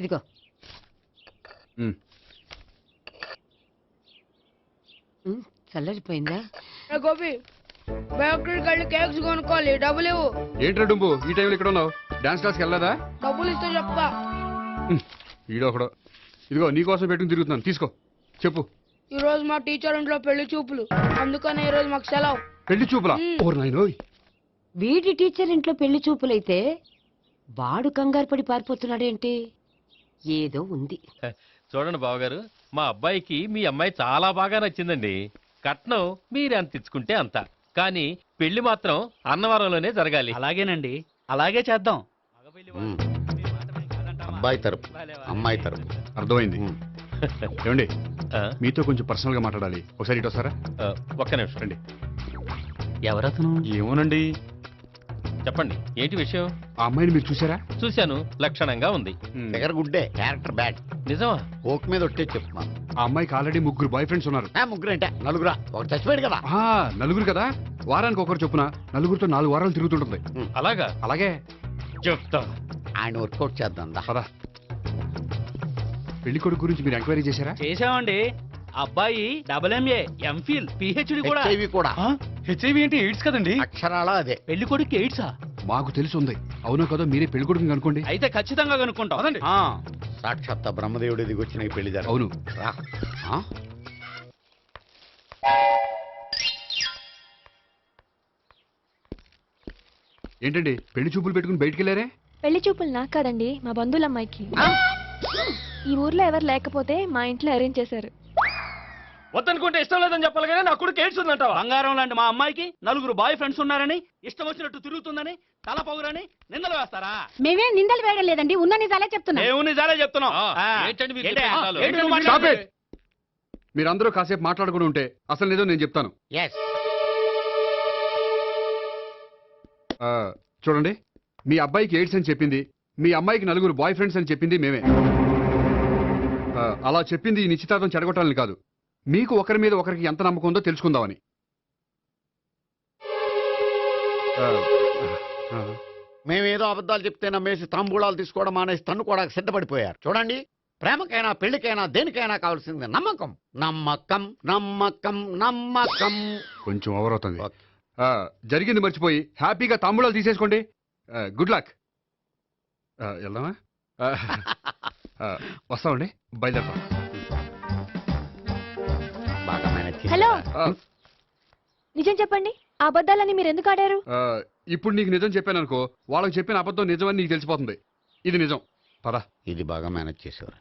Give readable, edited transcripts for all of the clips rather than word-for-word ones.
ఇదిగో. చల్లరిపోయిందా? గోపి బేకరీకి వెళ్ళి కేక్స్ కొనుక్కోవాలి, డబ్బులు ఇవ్వు. ఏంట్రా డుంబు ఈ టైంలో ఇక్కడ ఉన్నావు? డాన్స్ క్లాస్కి వెళ్ళదా? డబ్బులు ఇస్తే చెప్తా. ఈడో ఒకడో. ఇదిగో నీకోసం పెట్టుకుని తిరుగుతున్నాను, తీసుకో. చెప్పు. ఈ రోజు మా టీచర్ ఇంట్లో పెళ్లి చూపులు, అందుకని ఈ రోజు మాకు సెలవు. పెళ్లి చూపులా? ఓర్ నాయనోయ్. వీడి టీచర్ ఇంట్లో పెళ్లి చూపులైతే వాడు కంగారు పడి పారిపోతున్నాడేంటి? ఏదో ఉంది. చూడండి బావగారు, మా అబ్బాయికి మీ అమ్మాయి చాలా బాగా నచ్చిందండి. కట్నం మీరు ఎంత ఇచ్చుకుంటే అంత, కానీ పెళ్లి మాత్రం అన్నవరంలోనే జరగాలి. అలాగేనండి, అలాగే చేద్దాం. అబ్బాయి తరపు అమ్మాయి తరపు. అర్థమైంది. ఏమండి ఆ, మీతో కొంచెం పర్సనల్ గా మాట్లాడాలి, ఒకసారి ఇటు వస్తారా? ఒక్క నిమిషం రండి. ఎవరతను? ఏమోనండి. చెప్పండి, ఏంటి విషయం? ఆ అమ్మాయిని మీరు చూసారా? చూశాను, లక్షణంగా ఉంది. దగ్గర గుడ్డే, క్యారెక్టర్ బ్యాడ్. నిజమా? కోక్ మీద ఒట్టే చెప్తున్నాను. ఆ అమ్మాయికి ఆల్రెడీ 3 బాయ్ ఫ్రెండ్స్ ఉన్నారు. ముగ్గురు అంటే నలుగురా, ఒకటి చచ్చిపోయాడు కదా. నలుగురు కదా, వారానికి ఒకరు చొప్పున నలుగురితో 4 వారాలు తిరుగుతుంటుంది. అలాగా? అలాగే. చెప్తా. ఆయన వర్కౌట్ చేద్దాం దా. పదా. పెళ్లి కొడుకు గురించి మీరు ఎంక్వైరీ చేశారా? చేసామండి. అబ్బాయి MA, MPhil, PhD కూడా. HIV కూడా. హెచ్ఐవి అంటే ఎయిడ్స్ కదండి. అక్షరాల అదే. పెళ్లి కొడుకు ఎయిడ్సా? మాకు తెలిసి ఉంది. అవునో కదా, మీరే పెళ్లి కొడుకుని అనుకోండి. అయితే ఖచ్చితంగా కనుక్కుంటాం. సాక్షాత్ బ్రహ్మదేవుడి దిగి వచ్చిన ఈ పెళ్లి జరగదు. అవును. రా. ఆ? ఏంటండి పెళ్లి చూపులు పెట్టుకుని బయటికి వెళ్ళారే? పెళ్లి చూపులు నాకు కాదండి, మా బంధువుల అమ్మాయికి. ఈ ఊర్లో ఎవరు లేకపోతే మా ఇంట్లో అరేంజ్ చేశారు. వద్దనుకుంటే ఇష్టం లేదని చెప్పాలి కానీ నా కొడుకు ఎయిడ్స్ ఉందంటావా? బంగారం లాంటి మా అమ్మాయికి 4 బాయ్ ఫ్రెండ్స్ ఉన్నారని, ఇష్టం వచ్చినట్టు తిరుగుతుందని, తల పౌరని నిందలు వేస్తారా? మేమే నిందలు వేయడం లేదండి, ఉన్న నిజాలే చెప్తున్నా. మేము నిజాలే చెప్తున్నాం. ఏంటండి మీరు ఏంటి? చెప్పే నిజాలు? ఏంటి నువ్వు Stop మాట్లాడేది? it! మీరందరూ కాసేపు మాట్లాడుకుని ఉంటే అసలు నిజం నేను చెప్తాను. Yes. చూడండి, మీ అబ్బాయికి ఎయిడ్స్ అని చెప్పింది, మీ అమ్మాయికి 4 బాయ్ ఫ్రెండ్స్ అని చెప్పింది మేమే. అలా చెప్పింది ఈ నిశ్చితార్థం చెడగొట్టాలని కాదు, మీకు ఒకరి మీద ఒకరికి ఎంత నమ్మకం ఉందో తెలుసుకుందామని. మేమేదో అబద్ధాలు చెప్తే నమ్మేసి తాంబూలాలు తీసుకోవడం మానేసి తన్నుకోవడానికి సిద్ధపడిపోయారు. చూడండి, ప్రేమకైనా పెళ్లికైనా దేనికైనా కావాల్సింది నమ్మకం. నమ్మకం నమ్మకం నమ్మకం. కొంచెం ఓవర్ అవుతుంది. జరిగింది మర్చిపోయి హ్యాపీగా తాంబూలాలు తీసేసుకోండి. Good luck. వెళ్దామా? వస్తామండి, బయలుదేరతాం. బాగా మేనేజ్ చేశారు. హలో, నిజం చెప్పండి, ఆ అబద్ధాలని మీరు ఎందుకు ఆడారు? ఇప్పుడు నీకు నిజం చెప్పాను అనుకో, వాళ్ళకి చెప్పిన అబద్ధం నిజమని నీకు తెలిసిపోతుంది. ఇది నిజం. పద. ఇది బాగా మేనేజ్ చేసేవారు.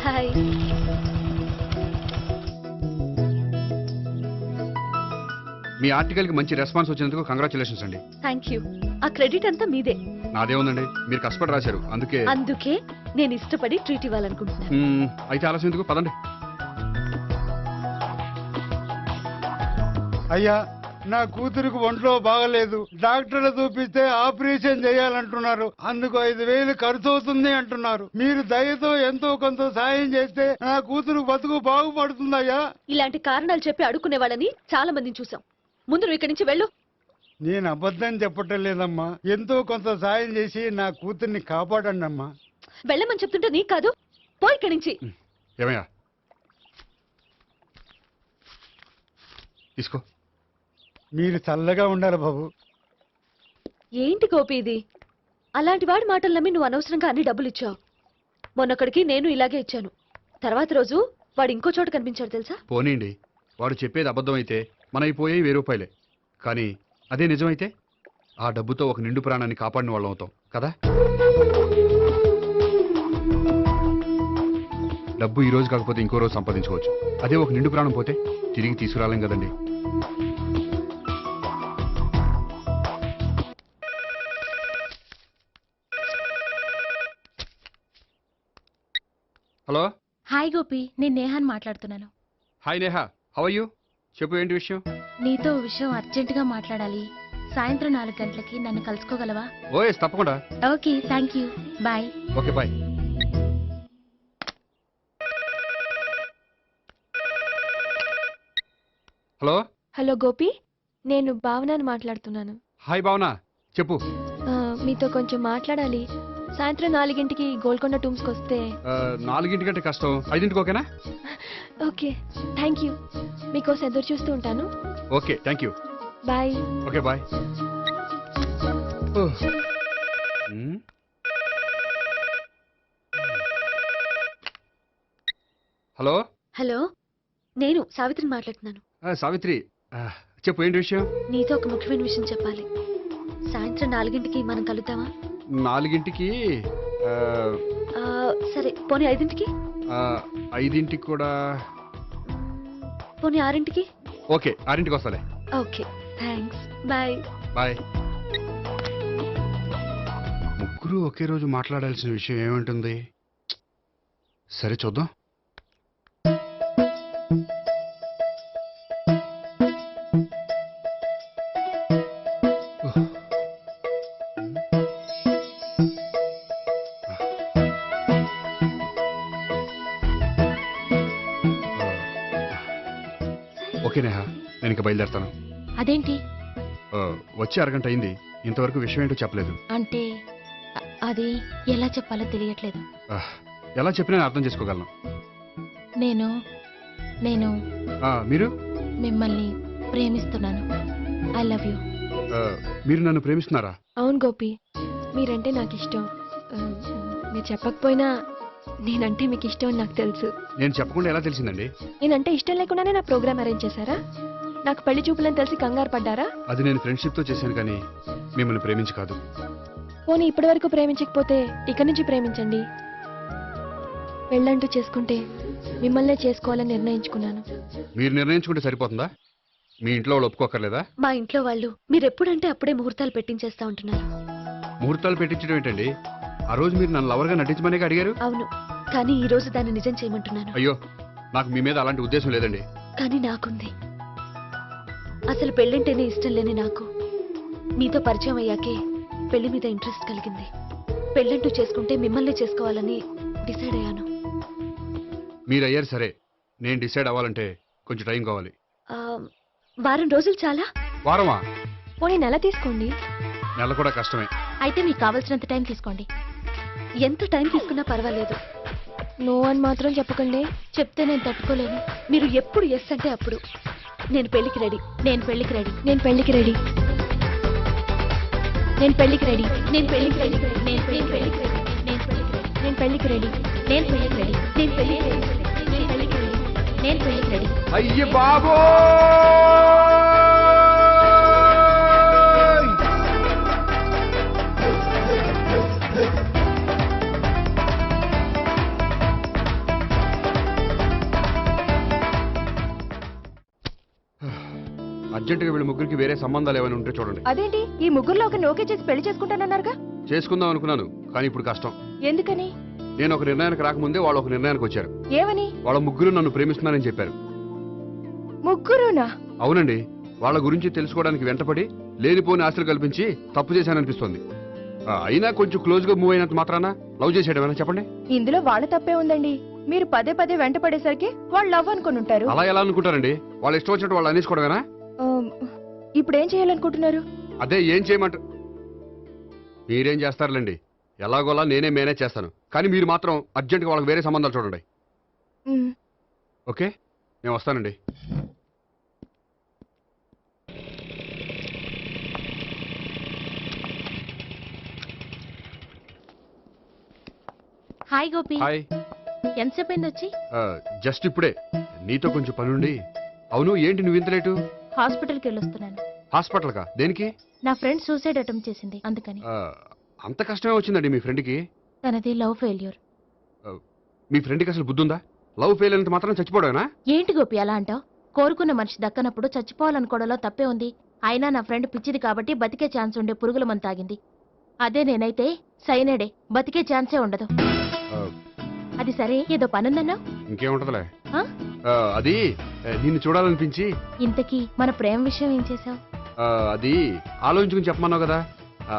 హాయ్. మీ ఆర్టికల్కి మంచి రెస్పాన్స్ వచ్చినందుకు కంగ్రాచులేషన్స్ అండి. Thank you. ఆ క్రెడిట్ అంతా మీదే. నాదేముందండి, మీరు కష్టపడి రాశారు, అందుకే. అందుకే నేను ఇష్టపడి ట్రీట్ ఇవ్వాలనుకుంటున్నాను. అయితే ఆలస్యం ఎందుకు, పదండి. అయ్యా, నా కూతురికి ఒంట్లో బాగలేదు, డాక్టర్లు చూపిస్తే ఆపరేషన్ చేయాలంటున్నారు. అందుకు 5,000 ఖర్చు అవుతుంది అంటున్నారు. మీరు దయతో ఎంతో కొంత సాయం చేస్తే నా కూతురు బతుకు బాగుపడుతుందయ్యా. ఇలాంటి కారణాలు చెప్పి అడుక్కునే వాళ్ళని చాలా మందిని చూసాం. ముందు నువ్వు ఇక్కడి నుంచి వెళ్ళు. నేను అబద్ధం చెప్పటం లేదమ్మా, ఎంతో కొంత సాయం చేసి నా కూతుర్ని కాపాడండి అమ్మా. వెళ్ళమని చెప్తుంటే నీకు కాదు, పో ఇక్కడి నుంచి. ఏమయ్యా, తీసుకో. మీరు చల్లగా ఉండాలి బాబు. ఏంటి గోపి ఇది? అలాంటి వాడి మాటలు నమ్మి నువ్వు అనవసరంగా అన్ని డబ్బులు ఇచ్చావు. మొన్నొక్కడికి నేను ఇలాగే ఇచ్చాను. తర్వాత రోజు వాడు ఇంకో చోట కనిపించాడు తెలుసా? పోనీండి, వాడు చెప్పేది అబద్ధం అయితే మనవి పోయేవి 1000 రూపాయలే. కానీ అదే నిజమైతే ఆ డబ్బుతో ఒక నిండు ప్రాణాన్ని కాపాడిన వాళ్ళం అవుతాం కదా. డబ్బు ఈ రోజు కాకపోతే ఇంకో రోజు సంపాదించుకోవచ్చు. అదే ఒక నిండు ప్రాణం పోతే తిరిగి తీసుకురాలేం కదండి. హలో. హాయ్ గోపి, నేను నేహాన్ మాట్లాడుతున్నాను. Hi Neha, how are you? చెప్పు, ఏంటి విషయం? నీతో ఓ విషయం అర్జెంటుగా మాట్లాడాలి. సాయంత్రం 4 గంటలకి నన్ను కలుసుకోగలవా? ఓఎస్, తప్పకుండా. Okay, thank you. Bye. Okay, bye. Hello. Hello Gopi, నేను భావనని మాట్లాడుతున్నాను. హాయ్ భావన, చెప్పు. మీతో కొంచెం మాట్లాడాలి. సాయంత్రం 4 గోల్కొండ టూమ్స్కి వస్తే. 4 కష్టం, 5 ఓకేనా? Okay, thank you. మీకోసం ఎదురు చూస్తూ ఉంటాను. Okay, thank you. Bye. Okay, bye. Hello. Hello, నేను సావిత్రిని మాట్లాడుతున్నాను. సావిత్రి, చెప్పు, ఏంటి విషయం? నీతో ఒక ముఖ్యమైన విషయం చెప్పాలి. సాయంత్రం 4 మనం కలుద్దామా? 4 సరే, పోనీ 5. 5 కూడా. పోనీ 6. ఓకే, 6 వస్తాలే. Okay, thanks. బాయ్. బాయ్. ముగ్గురు ఒకే రోజు మాట్లాడాల్సిన విషయం ఏముంటుంది? సరే, చూద్దాం. ఓకే నేహా, నేను ఇక బయలుదేరుతాను. అదేంటి? వచ్చి అరగంట అయింది, ఇంతవరకు విషయం ఏంటో చెప్పలేదు. అంటే అది ఎలా చెప్పాలో తెలియట్లేదు. ఎలా చెప్పినా నేను అర్థం చేసుకోగలను. నేను నేను మీరు? మిమ్మల్ని ప్రేమిస్తున్నాను. I love you. మీరు నన్ను ప్రేమిస్తున్నారా? అవును గోపి, మీరంటే నాకు ఇష్టం. మీరు చెప్పకపోయినా నేనంటే మీకు ఇష్టం అని నాకు తెలుసు. నేను చెప్పకుండా ఎలా తెలిసిందండి? నేనంటే ఇష్టం లేకుండానే నా ప్రోగ్రామ్ అరేంజ్ చేశారా? నాకు పెళ్లి చూపులని తెలిసి కంగారు పడ్డారా? అది నేను ఫ్రెండ్షిప్ తో చేశాను, కానీ మిమ్మల్ని ప్రేమించి కాదు. పోనీ ఇప్పటి వరకు ప్రేమించకపోతే ఇక నుంచి ప్రేమించండి. పెళ్ళంటూ చేసుకుంటే మిమ్మల్నే చేసుకోవాలని నిర్ణయించుకున్నాను. మీరు నిర్ణయించుకుంటే సరిపోతుందా? మీ ఇంట్లో వాళ్ళు ఒప్పుకోకర్లేదా? మా ఇంట్లో వాళ్ళు మీరెప్పుడంటే అప్పుడే ముహూర్తాలు పెట్టించేస్తా ఉంటున్నారు. ముహూర్తాలు పెట్టించడం ఏంటండి? ఆ రోజు మీరు నన్ను లవర్గా నటించమనే అడిగారు. అవును, కానీ ఈ రోజు దాన్ని నిజం చేయమంటున్నాను. అయ్యో, నాకు మీ మీద అలాంటి ఉద్దేశం లేదండి. కానీ నాకుంది. అసలు పెళ్ళంటేనే ఇష్టం లేని నాకు మీతో పరిచయం అయ్యాకే పెళ్లి మీద ఇంట్రెస్ట్ కలిగింది. పెళ్ళంటూ చేసుకుంటే మిమ్మల్ని చేసుకోవాలని డిసైడ్ అయ్యాను. మీరు అయ్యారు సరే, నేను డిసైడ్ అవ్వాలంటే కొంచెం టైం కావాలి. వారం రోజులు చాలా? వారమా? పోనీ నెల తీసుకోండి. నెల కూడా కష్టమే. అయితే మీకు కావాల్సినంత టైం తీసుకోండి. ఎంత టైం తీసుకున్నా పర్వాలేదు. నో అని మాత్రం చెప్పకండి. చెప్తే నేను తట్టుకోలేను. మీరు ఎప్పుడు ఎస్ అంటే అప్పుడు. నేను పెళ్లికి రెడీ. నేను పెళ్లికి రెడీ. నేను పెళ్లికి రెడీ. నేను పెళ్లికి రెడీ. నేను పెళ్లికి రెడీ. నేను పెళ్లికి రెడీ. నేను పెళ్లికి రెడీ. నేను పెళ్లికి రెడీ. నేను పెళ్లికి రెడీ. నేను పెళ్లికి రెడీ. నేను పెళ్లికి రెడీ. అయ్య బాబో! అర్జెంటుగా వీళ్ళ ముగ్గురికి వేరే సంబంధాలు ఏమైనా ఉంటే చూడండి. అదేంటి, ఈ ముగ్గురులో ఒక ఓకే చేసి పెళ్లి చేసుకుంటానన్నారుగా? చేసుకుందాం అనుకున్నాను, కానీ ఇప్పుడు కష్టం. ఎందుకని? నేను ఒక నిర్ణయానికి రాకముందే వాళ్ళు ఒక నిర్ణయానికి వచ్చారు. ఏమని? వాళ్ళ ముగ్గురు నన్ను ప్రేమిస్తున్నారని చెప్పారు. ముగ్గురునా? అవునండి. వాళ్ళ గురించి తెలుసుకోవడానికి వెంటపడి లేనిపోని ఆశలు కల్పించి తప్పు చేశాననిపిస్తోంది. అయినా కొంచెం క్లోజ్ గా మూవ్ అయినంత మాత్రాన లవ్ చేసేయడమేనా చెప్పండి? ఇందులో వాళ్ళ తప్పే ఉందండి. మీరు పదే పదే వెంట పడేసరికి వాళ్ళు లవ్ అనుకుని ఉంటారు. అలా ఎలా అనుకుంటారండి? వాళ్ళు ఇష్టం వచ్చినట్టు వాళ్ళు అనేసుకోవడమేనా? ఇప్పుడు ఏం చేయాలనుకుంటున్నారు? అదే ఏం చేయమంటారు? మీరేం చేస్తారులేండి, ఎలాగోలా నేనే మేనేజ్ చేస్తాను. కానీ మీరు మాత్రం అర్జెంట్గా వాళ్ళకి వేరే సంబంధాలు చూడండి. ఓకే, నేను వస్తానండి. హాయ్ గోపి. హాయ్. ఎంతసేపు అయింది వచ్చి? జస్ట్ ఇప్పుడే. నీతో కొంచెం పనుండి. అవును, ఏంటి నువ్వు ఇంత లేటు? హాస్పిటల్కి వెళ్ళొస్తున్నాను. హాస్పిటల్కా? దేనికి? నా ఫ్రెండ్ సూసైడ్ అటెంప్ట్ చేసింది, అందుకని. అంత కష్టమే వచ్చిందండి మీ ఫ్రెండ్కి? తనది లవ్ ఫెయిల్యూర్. మీ ఫ్రెండ్కి అసలు బుద్ధుందా? లవ్ ఫెయిల్ అయినంత మాత్రం చచ్చిపోవడమేనా? ఏంటి గోపి అలా అంటావు? కోరుకున్న మనిషి దక్కనప్పుడు చచ్చిపోవాలనుకోవడంలో తప్పే ఉంది. అయినా నా ఫ్రెండ్ పిచ్చిది కాబట్టి బతికే ఛాన్స్ ఉండే పురుగుల మందు తాగింది. అదే నేనైతే సైనడే, బతికే ఛాన్సే ఉండదు. అది సరే, ఏదో పనుందన్నా? ఇంకేముంటదిలే. ఆ? అది నిన్ను చూడాలనిపించి ఇంతకీ మన ప్రేమ విషయం ఏం చేసావు? అది ఆలోచించుకుని చెప్పమన్నావు కదా,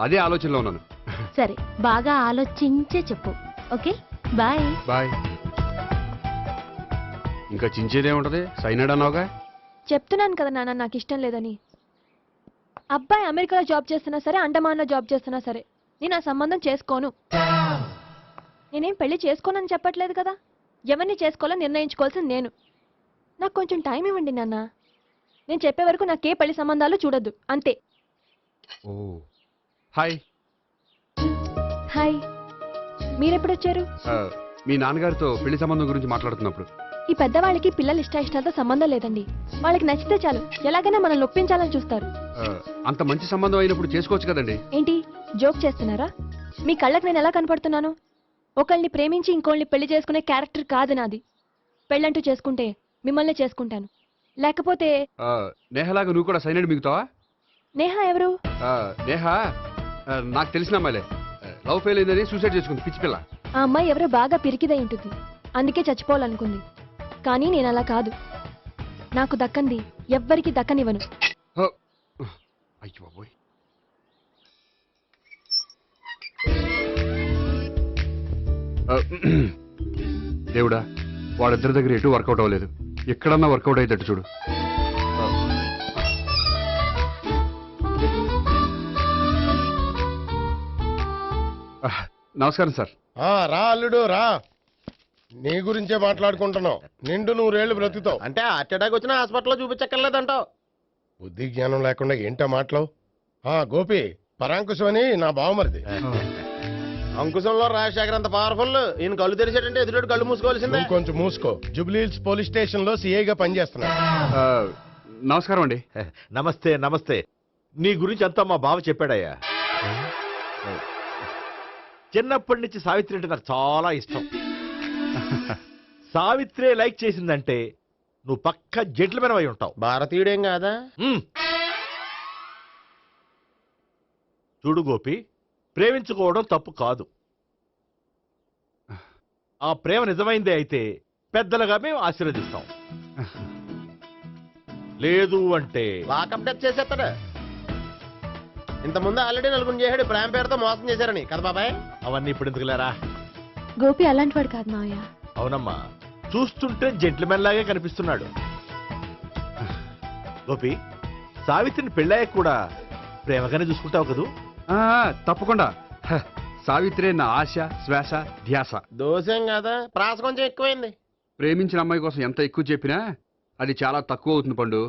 అదే ఆలోచనలో ఉన్నాను. సరే, బాగా ఆలోచించే చెప్పు. Okay, bye. బాయ్. ఇంకా చించేదేముంటది, సైనాడ్ అన్నావుగా. చెప్తున్నాను కదా నాన్న, నాకు ఇష్టం లేదని. అబ్బాయి అమెరికాలో జాబ్ చేస్తున్నా సరే, అండమాన్లో జాబ్ చేస్తున్నా సరే, నేను ఆ సంబంధం చేసుకోను. నేనేం పెళ్లి చేసుకోనని చెప్పట్లేదు కదా. ఎవరిని చేసుకోవాలో నిర్ణయించుకోవాల్సింది నేను. నాకు కొంచెం టైం ఇవ్వండి నాన్న. నేను చెప్పే వరకు నాకే పెళ్లి సంబంధాలు చూడొద్దు, అంతే. ఓ హాయ్. హాయ్, మీరెప్పుడొచ్చారు? మీ నాన్నగారితో పెళ్లి సంబంధం గురించి మాట్లాడుతున్నప్పుడు. ఈ పెద్దవాళ్ళకి పిల్లల ఇష్టాలతో సంబంధం లేదండి. వాళ్ళకి నచ్చితే చాలు, ఎలాగైనా మనల్ని ఒప్పించాలని చూస్తారు. అంత మంచి సంబంధం అయినప్పుడు చేసుకోవచ్చు కదండి. ఏంటి జోక్ చేస్తున్నారా? మీ కళ్ళకి నేను ఎలా కనపడుతున్నాను? ఒకళ్ళని ప్రేమించి ఇంకోళ్ళని పెళ్లి చేసుకునే క్యారెక్టర్ కాదు నాది. పెళ్ళంటూ చేసుకుంటే మిమ్మల్ని చేసుకుంటాను, లేకపోతే. నేహలాగా నువ్వు కూడా సైనాడ్ మిగుతావా? నేహ ఎవరు? నేహ నాకు తెలిసిన అమ్మాయిలే. లవ్ ఫెయిల్ అయిందని సూసైడ్ చేసుకుంది, పిచ్చి పిల్ల. ఆ అమ్మాయి ఎవరో బాగా పిరికిదై ఉంటుంది, అందుకే చచ్చిపోవాలనుకుంది. కానీ నేను అలా కాదు. నాకు దక్కంది ఎవ్వరికి దక్కనివ్వను. అయ్యో బాబోయ్. దేవుడా, వాడిద్దరి దగ్గర ఎటు వర్కౌట్ అవ్వలేదు, ఎక్కడన్నా వర్కౌట్ అయ్యేటట్టు చూడు. నమస్కారం సార్. రా అల్లుడు రా. నీ గురించే మాట్లాడుకుంటున్నావు. నిండు 100 ఏళ్ళు బ్రతుకుతావు అంటే హార్ట్ అటాక్ వచ్చినా హాస్పిటల్లో చూపించక్కర్లేదంటావు. బుద్ధి జ్ఞానం లేకుండా ఏంటో మాటలు. గోపి, పరాంకుశం అని నా బావమరిది. అంకుశంలో రాజశేఖర్ అంత పవర్ఫుల్. ఈయన కళ్ళు తెరిచాడంటే ఎదురు కళ్ళు మూసుకోవాల్సిందే. కొంచెం మూసుకో. జూబ్లీహిల్స్ పోలీస్ స్టేషన్ లో సిఐగా పనిచేస్తున్నా. నమస్కారం అండి. నమస్తే నమస్తే. నీ గురించి అంతా మా బావ చెప్పాడయ్యా. చిన్నప్పటి నుంచి సావిత్రి అంటే నాకు చాలా ఇష్టం. సావిత్రే లైక్ చేసిందంటే నువ్వు పక్క జెంట్లమెన్ అయి ఉంటావు. భారతీయుడేం కాదా? చూడు గోపి, ప్రేమించుకోవడం తప్పు కాదు. ఆ ప్రేమ నిజమైందే అయితే పెద్దలుగా మేము ఆశీర్వదిస్తాం. లేదు అంటే లాకప్ డెత్ చేసేస్తాడు. ఇంతకుముందు ఆల్రెడీ నలుగురు చేశాడు ప్రేమ పేరుతో మోసం చేశారని కదా బాబాయ్. అవన్నీ ఇప్పుడు ఎందుకు లేరా? గోపి అలాంటి వాడు కాదు మావయ్య. అవునమ్మా, చూస్తుంటే జెంట్లమెన్ లాగే కనిపిస్తున్నాడు. గోపి, సావిత్రిని పెళ్ళాక కూడా ప్రేమగానే చూసుకుంటావు కదూ? తప్పకుండా. సావిత్రే నా ఆశ, శ్వాస, ధ్యాస. దోషం కదా, ప్రాస కొంచెం ఎక్కువైంది. ప్రేమించిన అమ్మాయి కోసం ఎంత ఎక్కువ చెప్పినా అది చాలా తక్కువ అవుతుంది పండు.